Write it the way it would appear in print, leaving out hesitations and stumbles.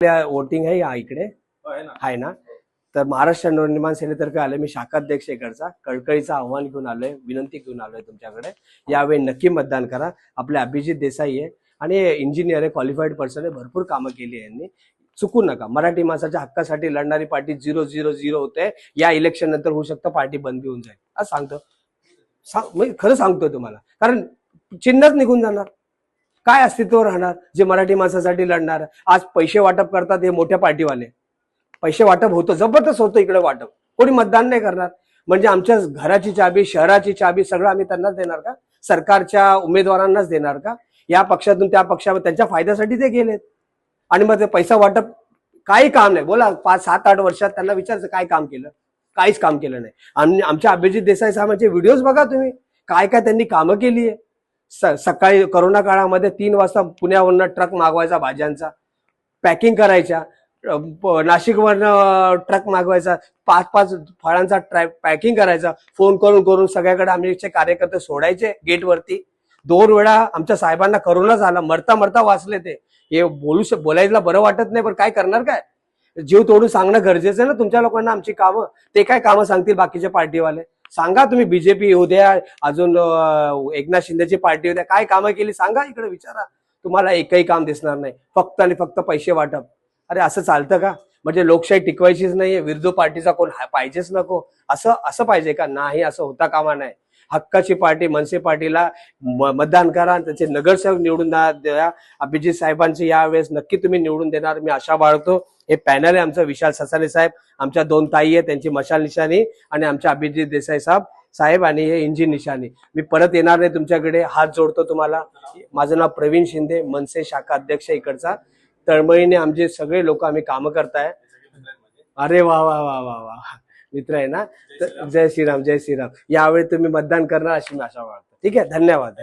Voting आहे या इकडे आहे ना. तर महाराष्ट्र नवनिर्माण सेनेतर्फे आले मी शाखाध्यक्ष इकडचा कळकळीचं आव्हान घेऊन आलोय, विनंती घेऊन आलोय तुमच्याकडे. यावेळी नक्की मतदान करा. आपले अभिजित देसाई आहे आणि इंजिनियर आहे, क्वालिफाईड पर्सन आहे, भरपूर कामं केली आहे यांनी. चुकू नका. मराठी माणसाच्या हक्कासाठी लढणारी पार्टी 0-0-0 होते. या इलेक्शन नंतर होऊ शकतं पार्टी बंद होऊन जाईल असं सांगतो. खरं सांगतोय तुम्हाला, कारण चिन्हच निघून जाणार. काय अस्तित्व राहणार जे मराठी माणसासाठी लढणार. आज पैसे वाटप करतात हे मोठ्या पार्टीवाले. पैसे वाटप होतं, जबरदस्त होतं इकडे वाटप. कोणी मतदान नाही करणार. म्हणजे आमच्या घराची चाबी, शहराची चाबी सगळं आम्ही त्यांनाच देणार का? सरकारच्या उमेदवारांनाच देणार का? या पक्षातून त्या पक्षावर त्यांच्या फायद्यासाठी ते गेलेत. आणि मग ते पैसा वाटप काही काम नाही. बोला 5-7-8 वर्षात त्यांना विचारायचं काय काम केलं? काहीच काम केलं नाही. आणि आमच्या अभिजित देसाई साहेबांचे व्हिडिओज बघा तुम्ही, काय काय त्यांनी कामं केली आहे. सकाळी करोना काळामध्ये 3 वाजता पुण्यावरनं ट्रक मागवायचा भाज्यांचा, पॅकिंग करायच्या. नाशिकवरनं ट्रक मागवायचा, 5-5 फळांचा पॅकिंग करायचा. फोन करून करून सगळ्याकडे आमचे कार्यकर्ते सोडायचे गेटवरती. 2 वेळा आमच्या साहेबांना करोना झाला, मरता मरता वाचले ते. हे बोलायला बरं वाटत नाही, पण काय करणार काय? जीव तोडून सांगणं गरजेचं आहे ना तुमच्या लोकांना आमची कामं. ते काय कामं सांगतील बाकीचे पार्टीवाले? सांगा तुम्ही. बीजेपी येऊ द्या, अजून एकनाथ शिंदेची पार्टी येऊ द्या, काय कामं केली सांगा, इकडे विचारा. तुम्हाला एकही काम दिसणार नाही. फक्त आणि फक्त पैसे वाटप. अरे असं चालतं का? म्हणजे लोकशाही टिकवायचीच नाहीये, विरोधी पार्टीचा कोण पाहिजेच नको असं पाहिजे का? नाही, असं होता कामा नाही. हक्काची पार्टी मनसे पार्टीला मतदान करा, त्याचे नगरसेवक निवडून द्या. अभिजित साहेबांचे यावेळेस नक्की तुम्ही निवडून देणार मी आशा बाळगतो. हे पॅनल आहे आमचं, विशाल ससाने साहेब, आमच्या 2 ताई आहेत, त्यांची मशाल निशाणी, आणि आमच्या अभिजित देसाई साहेब आणि हे इंजिन निशाणी. मी परत येणार नाही तुमच्याकडे. हात जोडतो तुम्हाला. माझं नाव प्रवीण शिंदे, मनसे शाखा अध्यक्ष इकडचा. तळमळीने आमचे सगळे लोक आम्ही कामं करताय. अरे वा वा वा वा वा, मित्र आहे ना. जय श्रीराम, जय श्रीराम. यावेळी तुम्ही मतदान करणार अशी मी आशा बाळगतो. ठीक आहे, धन्यवाद.